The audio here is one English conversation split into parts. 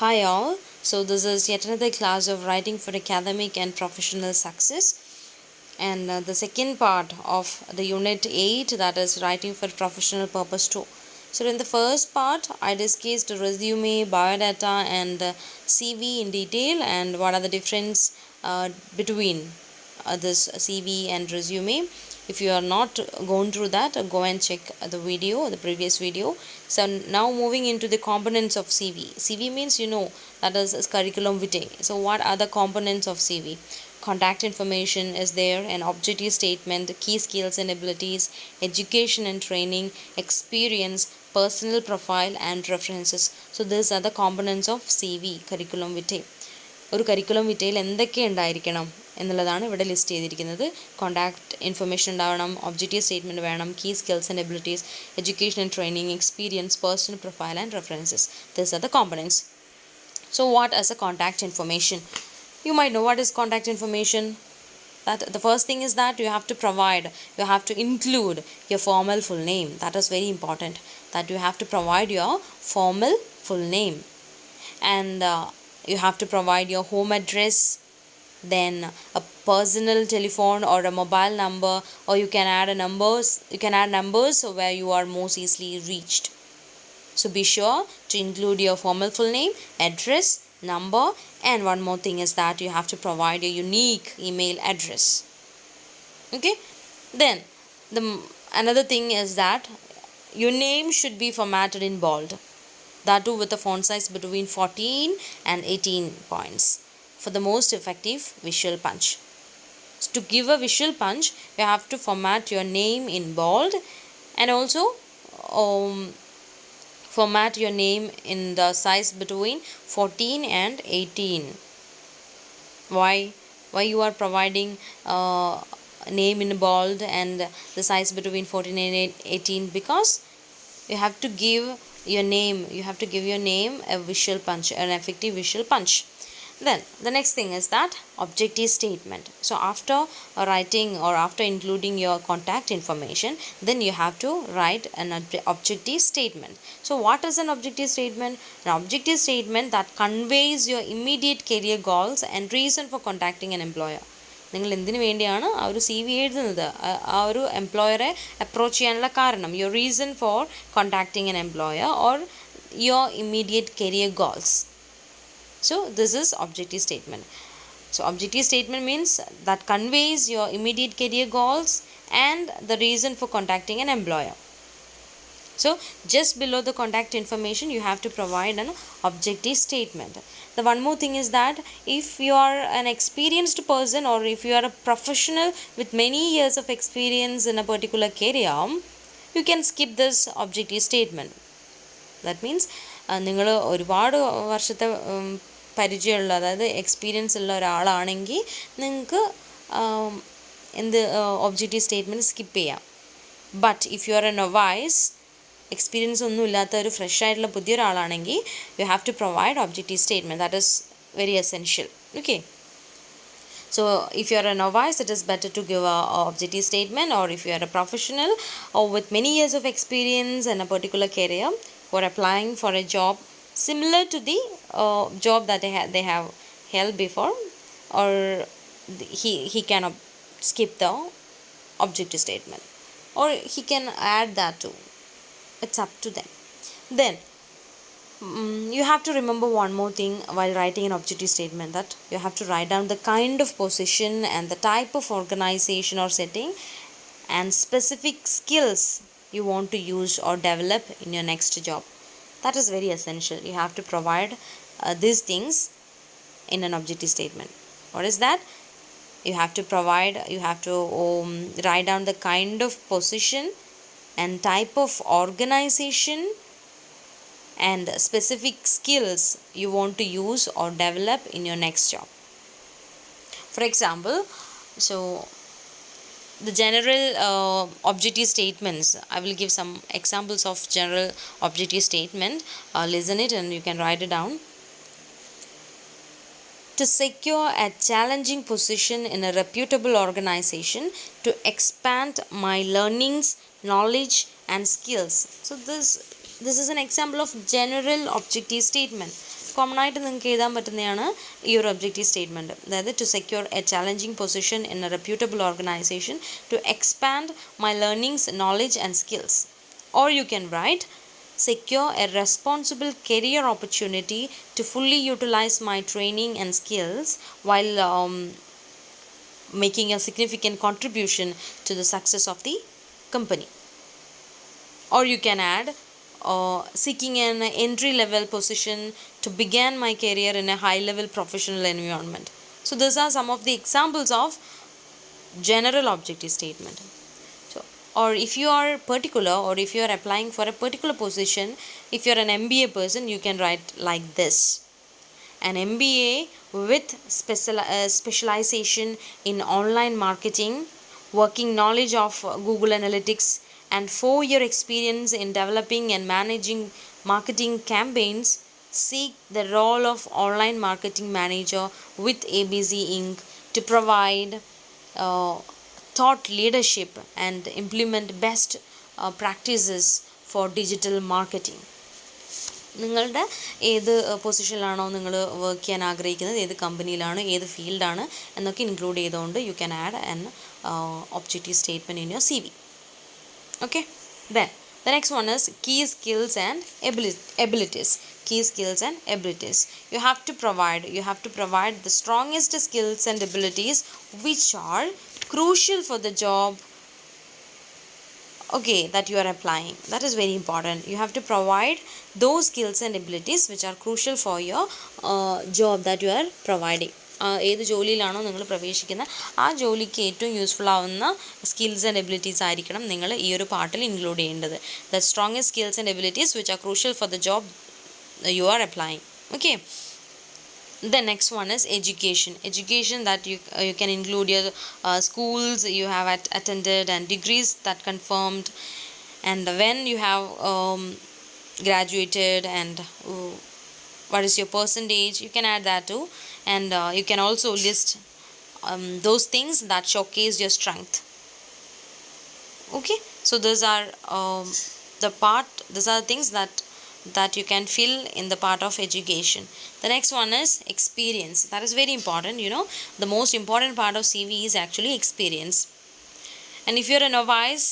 Hi all. So this is yet another class of writing for academic and professional success, and the second part of the unit 8, that is writing for professional purpose too. So in the first part I discussed resume, biodata and CV in detail, and what are the difference between this CV and resume. If you are not going through that, go and check the previous video. So now moving into the components of CV. CV means that is curriculum vitae. So what are the components of CV? Contact information is there, an objective statement, key skills and abilities, education and training, experience, personal profile and references. So these are the components of CV, curriculum vitae. ഒരു curriculum വിറ്റയിൽ എന്തൊക്കെ ഉണ്ടായിരിക്കണം എന്നുള്ളതാണ് ഇവിടെ list ചെയ്തിരിക്കുന്നത്. Contact information ഉണ്ടാവണം, objective statement വേണം, key skills and abilities, education and training, experience, personal profile and references. These are the components. So what is a contact information? You might know what is contact information. That the first thing is that you have to include your formal full name. That is very important, that you have to provide your formal full name, and you have to provide your home address, then a personal telephone or a mobile number, or you can add numbers where you are most easily reached. So be sure to include your formal full name, address, number, and one more thing is that you have to provide your unique email address. Okay, then another thing is that your name should be formatted in bold, that too with a font size between 14 and 18 points for the most effective visual punch. So to give a visual punch, you have to format your name in bold, and also format your name in the size between 14 and 18. Why you are providing name in bold and the size between 14 and 18? Because you have to give your name a visual punch, an effective visual punch. Then the next thing is that objective statement. So after writing or after including your contact information, then you have to write an objective statement. So what is an objective statement? An objective statement that conveys your immediate career goals and reason for contacting an employer. നിങ്ങൾ എന്തിനു വേണ്ടിയാണ് ആ ഒരു CV എഴുതുന്നത്, ആ ഒരു എംപ്ലോയറെ approach ചെയ്യാനുള്ള കാരണം, your reason for contacting N employer or your immediate career goals. So this is objective statement. So objective statement means that conveys your immediate career goals and the reason for contacting an employer. So just below the contact information you have to provide an objective statement. The one more thing is that if you are an experienced person or if you are a professional with many years of experience in a particular career, you can skip this objective statement. That means നിങ്ങൾ ഒരുപാട് വർഷത്തെ പരിചയമുള്ള, അതായത് experience ഉള്ള ഒരാളാണെങ്കിൽ നിങ്ങൾക്ക് objective statement skip ചെയ്യാം. But if you are a novice, experience ഒന്നും ഇല്ലാത്ത ഒരു ഫ്രഷ് ആയിട്ടുള്ള പുതിയൊരാളാണെങ്കിൽ you have to provide objective statement. That is very essential. Okay, so if you are a novice, it is better to give a objective statement, or if you are a professional or with many years of experience in a particular career who are applying for a job similar to the job that they have held before, or he can skip the objective statement, or he can add that too. It's up to them. Then you have to remember one more thing while writing an objective statement, that you have to write down the kind of position and the type of organization or setting and specific skills you want to use or develop in your next job. That is very essential. You have to provide these things in an objective statement. What is that? You have to write down the kind of position and type of organization and specific skills you want to use or develop in your next job. For example, so the general objective statements, I will give some examples of general objective statement. Listen it and you can write it down. To secure a challenging position in a reputable organization, to expand my learnings, knowledge and skills. So this is an example of general objective statement. Common ആയിട്ട് നിങ്ങൾക്ക് എഴുതാൻ പറ്റുന്നതാണ് ഈ ഒരു objective statement. അതായത് to secure a challenging position in a reputable organisation, to expand my learnings, knowledge and skills. Or you can write secure a responsible career opportunity to fully utilize my training and skills while making a significant contribution to the success of the company. Or you can add seeking an entry level position to begin my career in a high level professional environment. So these are some of the examples of general objective statement. Or if you are particular, or if you are applying for a particular position, if you are an MBA person, you can write like this: an MBA with specialization in online marketing, working knowledge of Google Analytics, and 4-year experience in developing and managing marketing campaigns, seek the role of online marketing manager with ABC Inc. to provide thought leadership and implement best practices for digital marketing. നിങ്ങളുടെ ഏത് പൊസിഷനിലാണോ നിങ്ങൾ work ചെയ്യാൻ ആഗ്രഹിക്കുന്നത്, ഏത് കമ്പനിയിലാണ്, ഏത് ഫീൽഡാണ് എന്നൊക്കെ include ചെയ്തുകൊണ്ട് you can add an objective statement in your CV. Okay, then the next one is key skills and abilities. Key skills and abilities. You have to provide the strongest skills and abilities which are crucial for the job, okay, that you are applying. That is very important. You have to provide those skills and abilities which are crucial for your job that you are providing. ഏത് ജോലിയിലാണോ നിങ്ങൾ പ്രവേശിക്കുന്നത് ആ ജോലിക്ക് ഏറ്റവും useful ആവുന്ന skills and abilities ആയിരിക്കണം നിങ്ങൾ ഈ ഒരു പാർട്ടിൽ ഇൻക്ലൂഡ് ചെയ്യേണ്ടത്. The strongest skills and abilities which are crucial for the job you are applying. Okay, the next one is education that you can include your schools you have attended and degrees that confirmed, and when you have graduated, and what is your percentage, you can add that too. And you can also list those things that showcase your strength. Okay, so these are things that you can fill in the part of education. The next one is experience. That is very important. The most important part of CV is actually experience. And if you're a novice,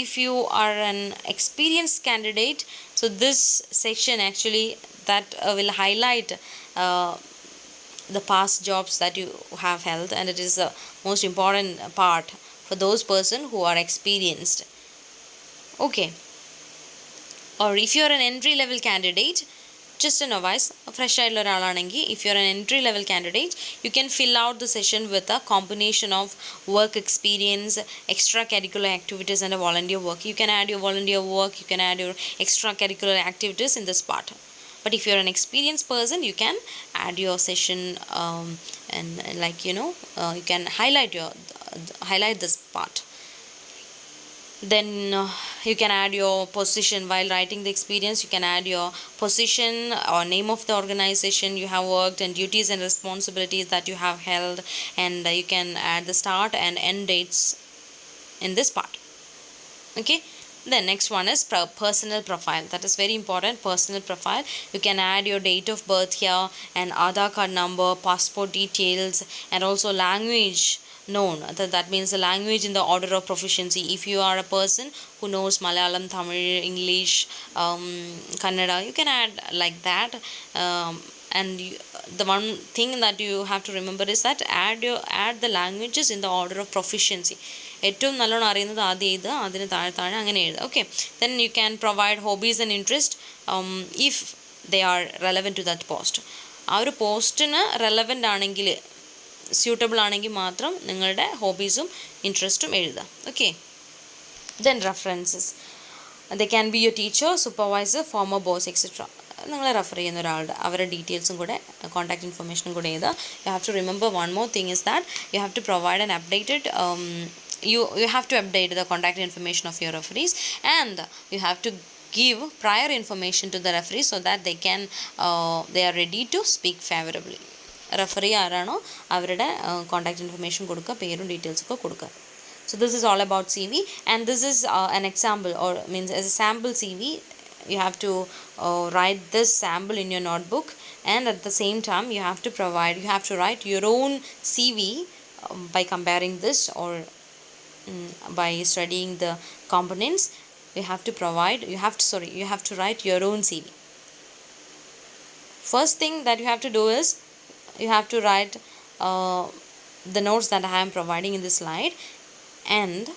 if you are an experienced candidate, so this section actually that will highlight the past jobs that you have held, and it is the most important part for those person who are experienced. Okay, or if you are an entry level candidate, just a novice, fresh ആയിട്ടുള്ള ഒരാളാണെങ്കിൽ, if you are an entry level candidate, you can fill out the session with a combination of work experience, extracurricular activities and a volunteer work. You can add your volunteer work, you can add your extracurricular activities in this part. But if you are an experienced person, you can add your session and you can highlight this part. Then you can add your position while writing the experience. You can add your position or name of the organization you have worked and duties and responsibilities that you have held, and you can add the start and end dates in this part. Okay, the next one is personal profile. That is very important. Personal profile, you can add your date of birth here and Aadhaar card number, passport details, and also language known. That means the language in the order of proficiency. If you are a person who knows Malayalam, Tamil, English, Kannada, you can add like that. And the one thing that you have to remember is that add the languages in the order of proficiency. ഏറ്റവും നല്ലോണം അറിയുന്നത് ആദ്യം എഴുതുക, അതിന് താഴെ അങ്ങനെ എഴുതുക. Okay, then you can provide hobbies and interest if they are relevant to that post. ആ ഒരു പോസ്റ്റിന് റെലവൻ്റ് ആണെങ്കിൽ, സ്യൂട്ടബിൾ ആണെങ്കിൽ മാത്രം നിങ്ങളുടെ ഹോബീസും ഇൻട്രസ്റ്റും എഴുതുക. Okay, then references. They can be your teacher, supervisor, former boss, etc. നിങ്ങളെ റെഫർ ചെയ്യുന്ന ഒരാളുടെ അവരുടെ ഡീറ്റെയിൽസും കൂടെ കോൺടാക്ട് ഇൻഫർമേഷനും കൂടെ എഴുതുക. You have to remember one more thing is that you have to provide an updated you have to update the contact information of your referees, and you have to give prior information to the referees so that they are ready to speak favorably. Referee ആരാണോ അവരുടെ contact information കൊടുക്കുക, പേരും ഡീറ്റെയിൽസൊക്കെ കൊടുക്കുക. So this is all about CV, and this is an example, or means as a sample CV. you have to write this sample in your notebook, and at the same time you have to write your own CV by comparing this, or by studying the components. You have to write your own CV. First thing that you have to do is you have to write the notes that I am providing in this slide, and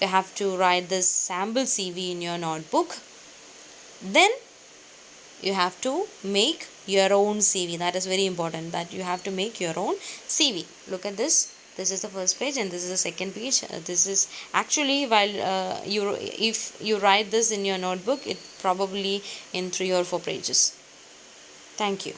you have to write this sample CV in your notebook. Then you have to make your own CV. That is very important, that you have to make your own CV. Look at this. This is the first page and this is the second page. This is actually, while if you write this in your notebook, it probably in 3 or 4 pages. Thank you.